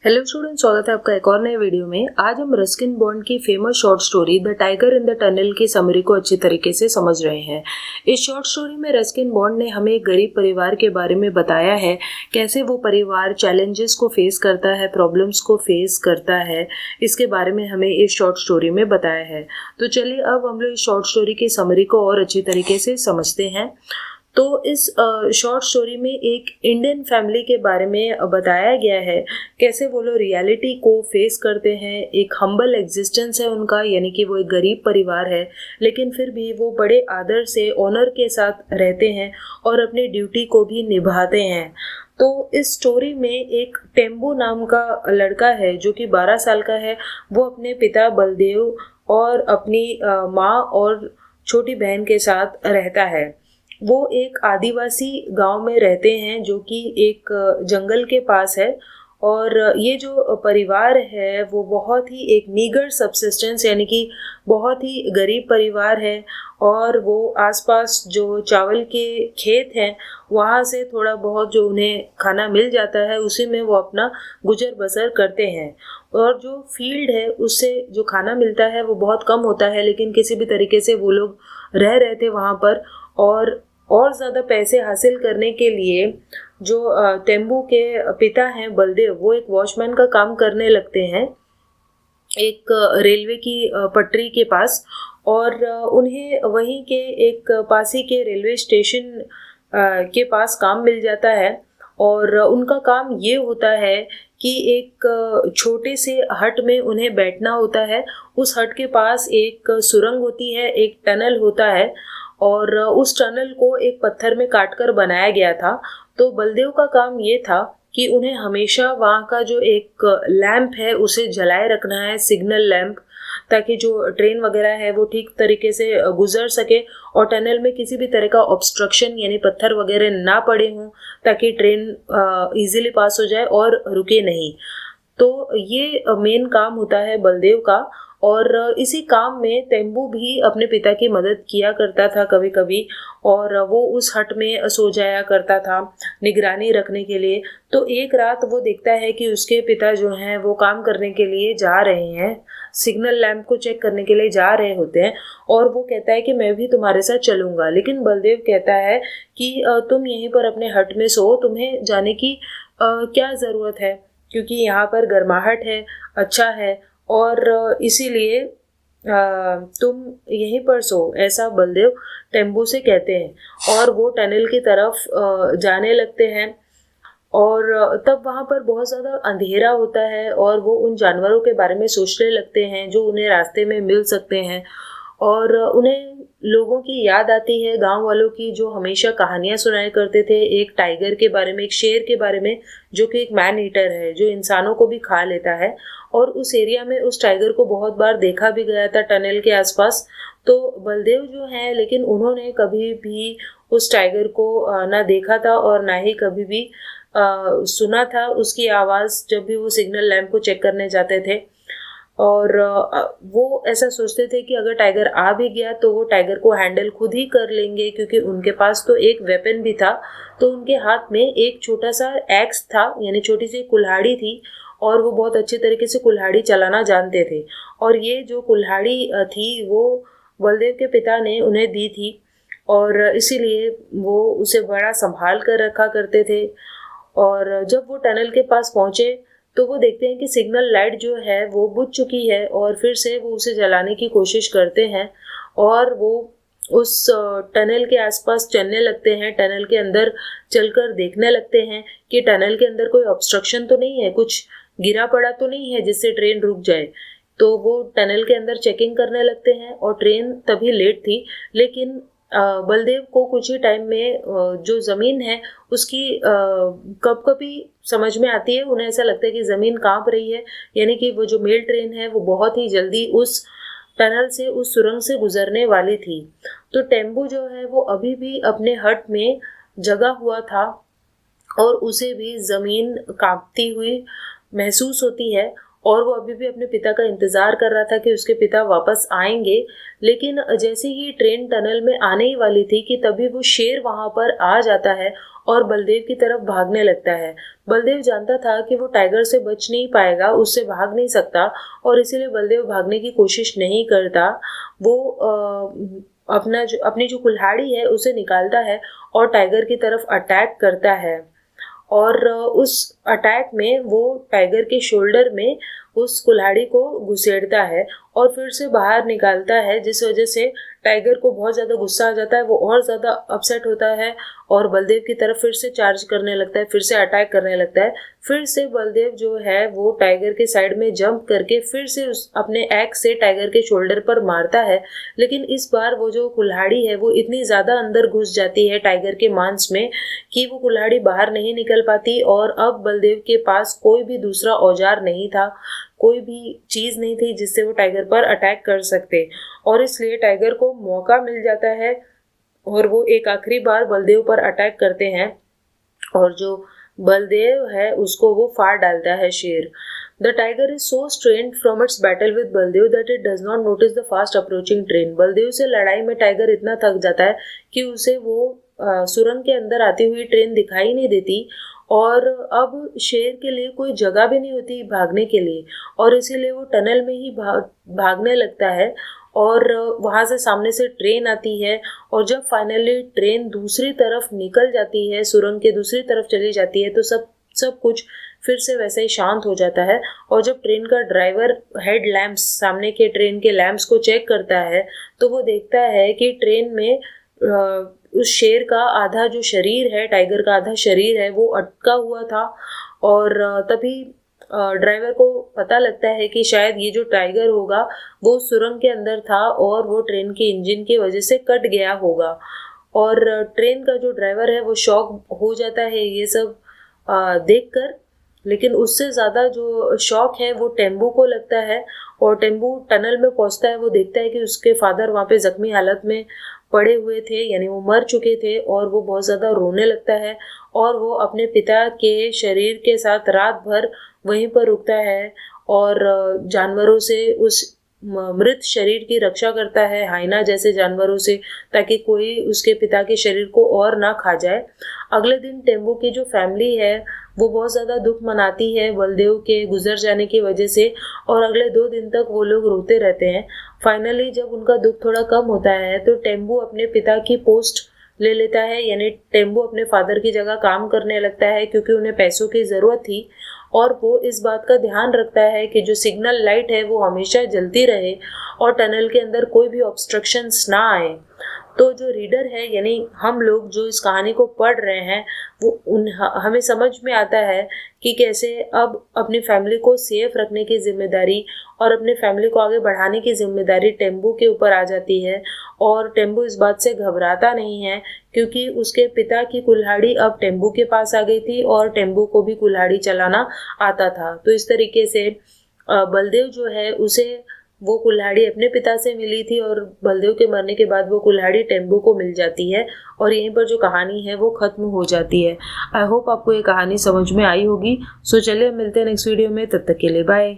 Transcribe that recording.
Hello student, स्वागत है आपका एक और नए वीडियो में। आज हम रस्किन बॉन्ड की famous short story the tiger in the tunnel की समरी को अच्छी तरीके से समझ रहे हैं। इस शॉर्ट स्टोरी में रस्किन बॉन्ड ने हमें एक गरीब परिवार के बारे में बताया है, कैसे वो परिवार चैलेंजेस को फेस करता है, प्रॉब्लम्स को फेस करता है। इसके बारे में हमें इस शॉर्ट स्टोरी में बताया है। तो चलिए अब हम लोग इस शॉर्ट स्टोरी की समरी को और अच्छी तरीके से समझते हैं। तो इस शॉर्ट स्टोरी में एक इंडियन फैमिली के बारे में बताया गया है, कैसे वो लोग रियलिटी को फेस करते हैं। एक हम्बल एग्जिस्टेंस है उनका, यानी कि वो एक गरीब परिवार है, लेकिन फिर भी वो बड़े आदर से ऑनर के साथ रहते हैं और अपनी ड्यूटी को भी निभाते हैं। तो इस स्टोरी में एक टेम्बू नाम का लड़का है जो कि 12 साल का है। वो अपने पिता बलदेव और अपनी माँ और छोटी बहन के साथ रहता है। वो एक आदिवासी गांव में रहते हैं जो कि एक जंगल के पास है। और ये जो परिवार है वो बहुत ही एक मीगर सबसिस्टेंस, यानी कि बहुत ही गरीब परिवार है। और वो आसपास जो चावल के खेत हैं वहाँ से थोड़ा बहुत जो उन्हें खाना मिल जाता है उसी में वो अपना गुजर बसर करते हैं। और जो फील्ड है उससे जो खाना मिलता है वो बहुत कम होता है, लेकिन किसी भी तरीके से वो लोग रह रहे थे वहाँ पर। और ज़्यादा पैसे हासिल करने के लिए जो तेम्बू के पिता हैं बलदेव, वो एक वॉचमैन का काम करने लगते हैं एक रेलवे की पटरी के पास। और उन्हें वहीं के एक पास ही के रेलवे स्टेशन के पास काम मिल जाता है। और उनका काम ये होता है कि एक छोटे से हट में उन्हें बैठना होता है। उस हट के पास एक सुरंग होती है, एक टनल होता है, और उस टनल को एक पत्थर में काटकर बनाया गया था। तो बलदेव का काम ये था कि उन्हें हमेशा वहाँ का जो एक लैंप है उसे जलाए रखना है, सिग्नल लैंप, ताकि जो ट्रेन वगैरह है वो ठीक तरीके से गुजर सके और टनल में किसी भी तरह का ऑब्स्ट्रक्शन यानी पत्थर वगैरह ना पड़े हों, ताकि ट्रेन इजीली पास हो जाए और रुके नहीं। तो ये मेन काम होता है बलदेव का। और इसी काम में तेम्बू भी अपने पिता की मदद किया करता था कभी कभी। और वो उस हट में सो जाया करता था निगरानी रखने के लिए। तो एक रात वो देखता है कि उसके पिता जो हैं वो काम करने के लिए जा रहे हैं, सिग्नल लैंप को चेक करने के लिए जा रहे होते हैं। और वो कहता है कि मैं भी तुम्हारे साथ चलूंगा, लेकिन बलदेव कहता है कि तुम यहीं पर अपने हट में सो, तुम्हें जाने की क्या ज़रूरत है, क्योंकि यहाँ पर गर्माहट है, अच्छा है। और इसीलिए तुम यहीं पर सो, ऐसा बलदेव टेम्बू से कहते हैं। और वो टनल की तरफ जाने लगते हैं। और तब वहाँ पर बहुत ज़्यादा अंधेरा होता है और वो उन जानवरों के बारे में सोचने लगते हैं जो उन्हें रास्ते में मिल सकते हैं। और उन्हें लोगों की याद आती है, गांव वालों की, जो हमेशा कहानियां सुनाया करते थे एक टाइगर के बारे में, एक शेर के बारे में, जो कि एक मैन ईटर है जो इंसानों को भी खा लेता है। और उस एरिया में उस टाइगर को बहुत बार देखा भी गया था टनल के आसपास। तो बलदेव जो है, लेकिन उन्होंने कभी भी उस टाइगर को ना देखा था और ना ही कभी भी सुना था उसकी आवाज़ जब भी वो सिग्नल लैंप को चेक करने जाते थे। और वो ऐसा सोचते थे कि अगर टाइगर आ भी गया तो वो टाइगर को हैंडल खुद ही कर लेंगे, क्योंकि उनके पास तो एक वेपन भी था। तो उनके हाथ में एक छोटा सा एक्स था, यानी छोटी सी कुल्हाड़ी थी, और वो बहुत अच्छे तरीके से कुल्हाड़ी चलाना जानते थे। और ये जो कुल्हाड़ी थी वो बलदेव के पिता ने उन्हें दी थी, और इसीलिए वो उसे बड़ा संभाल कर रखा करते थे। और जब वो टनल के पास पहुंचे तो वो देखते हैं कि सिग्नल लाइट जो है वो बुझ चुकी है, और फिर से वो उसे जलाने की कोशिश करते हैं। और वो उस टनल के आसपास चलने लगते हैं, टनल के अंदर चलकर देखने लगते हैं कि टनल के अंदर कोई ऑब्स्ट्रक्शन तो नहीं है, कुछ गिरा पड़ा तो नहीं है जिससे ट्रेन रुक जाए। तो वो टनल के अंदर चेकिंग करने लगते हैं और ट्रेन तभी लेट थी। लेकिन बलदेव को कुछ ही टाइम में जो ज़मीन है उसकी कभी समझ में आती है। उन्हें ऐसा लगता है कि ज़मीन कांप रही है, यानी कि वो जो मेल ट्रेन है वो बहुत ही जल्दी उस टनल से, उस सुरंग से गुजरने वाली थी। तो टेम्बू जो है वो अभी भी अपने हट में जगा हुआ था और उसे भी ज़मीन कांपती हुई महसूस होती है। और वो अभी भी अपने पिता का इंतज़ार कर रहा था कि उसके पिता वापस आएंगे। लेकिन जैसे ही ट्रेन टनल में आने ही वाली थी कि तभी वो शेर वहाँ पर आ जाता है और बलदेव की तरफ भागने लगता है। बलदेव जानता था कि वो टाइगर से बच नहीं पाएगा, उससे भाग नहीं सकता, और इसीलिए बलदेव भागने की कोशिश नहीं करता। वो अपनी जो कुल्हाड़ी है उसे निकालता है और टाइगर की तरफ अटैक करता है। और उस अटैक में वो टाइगर के शोल्डर में उस कुल्हाड़ी को घुसेड़ता है और फिर से बाहर निकालता है, जिस वजह से टाइगर को बहुत ज़्यादा गुस्सा आ जाता है। वो और ज़्यादा अपसेट होता है और बलदेव की तरफ फिर से चार्ज करने लगता है, फिर से अटैक करने लगता है। फिर से बलदेव जो है वो टाइगर के साइड में जंप करके फिर से उस अपने एक्स से टाइगर के शोल्डर पर मारता है। लेकिन इस बार वो जो कुल्हाड़ी है वो इतनी ज़्यादा अंदर घुस जाती है टाइगर के मांस में कि वो कुल्हाड़ी बाहर नहीं निकल पाती। और अब बलदेव के पास कोई भी दूसरा औजार नहीं था, कोई भी चीज़ नहीं थी जिससे वो टाइगर पर अटैक कर सकते, और इसलिए टाइगर को मौका मिल जाता है और वो एक आखिरी बार बलदेव पर अटैक करते हैं और जो बलदेव है उसको वो फाड़ डालता है शेर। The tiger is so strained from its battle with Baldev that it does not notice the fast approaching train. Baldev से लड़ाई में टाइगर इतना थक जाता है कि उसे वो सुरंग के अंदर आती हुई ट्रेन दिखाई नहीं देती, और अब शेर के लिए कोई जगह भी नहीं होती भागने के लिए, और इसीलिए वो टनल में ही भागने लगता है। और वहाँ से सामने से ट्रेन आती है, और जब फाइनली ट्रेन दूसरी तरफ निकल जाती है, सुरंग के दूसरी तरफ चली जाती है, तो सब कुछ फिर से वैसे ही शांत हो जाता है। और जब ट्रेन का ड्राइवर हेड लैंप्स, सामने के ट्रेन के लैंप्स को चेक करता है, तो वो देखता है कि ट्रेन में उस शेर का आधा जो शरीर है, टाइगर का आधा शरीर है, वो अटका हुआ था। और तभी ड्राइवर को पता लगता है कि शायद ये जो टाइगर होगा वो सुरंग के अंदर था और वो ट्रेन के इंजन की वजह से कट गया होगा। और ट्रेन का जो ड्राइवर है वो शॉक हो जाता है ये सब देखकर। लेकिन उससे ज़्यादा जो शॉक है वो टेम्बू को लगता है, और टेम्बू टनल में पहुंचता है। वो देखता है कि उसके फादर वहाँ पे ज़ख्मी हालत में पड़े हुए थे, यानी वो मर चुके थे, और वो बहुत ज़्यादा रोने लगता है। और वो अपने पिता के शरीर के साथ रात भर वहीं पर रुकता है और जानवरों से उस मृत शरीर की रक्षा करता है, हाइना जैसे जानवरों से, ताकि कोई उसके पिता के शरीर को और ना खा जाए। अगले दिन टेम्बू की जो फैमिली है वो बहुत ज़्यादा दुख मनाती है बलदेव के गुजर जाने की वजह से, और अगले 2 दिन तक वो लोग रोते रहते हैं। फाइनली जब उनका दुख थोड़ा कम होता है तो टेम्बू अपने पिता की पोस्ट ले लेता है, यानी टेम्बू अपने फादर की जगह काम करने लगता है, क्योंकि उन्हें पैसों की ज़रूरत थी। और वो इस बात का ध्यान रखता है कि जो सिग्नल लाइट है वो हमेशा जलती रहे और टनल के अंदर कोई भी ऑब्स्ट्रक्शंस ना आए। तो जो रीडर है, यानी हम लोग जो इस कहानी को पढ़ रहे हैं, वो हमें समझ में आता है कि कैसे अब अपनी फैमिली को सेफ रखने की जिम्मेदारी और अपने फैमिली को आगे बढ़ाने की जिम्मेदारी टेम्बू के ऊपर आ जाती है। और टेम्बू इस बात से घबराता नहीं है, क्योंकि उसके पिता की कुल्हाड़ी अब टेम्बू के पास आ गई थी और टेम्बू को भी कुल्हाड़ी चलाना आता था। तो इस तरीके से बलदेव जो है उसे वो कुल्हाड़ी अपने पिता से मिली थी, और बलदेव के मरने के बाद वो कुल्हाड़ी टेम्बू को मिल जाती है, और यहीं पर जो कहानी है वो खत्म हो जाती है। आई होप आपको ये कहानी समझ में आई होगी। सो चलिए मिलते हैं नेक्स्ट वीडियो में, तब तक के लिए बाय।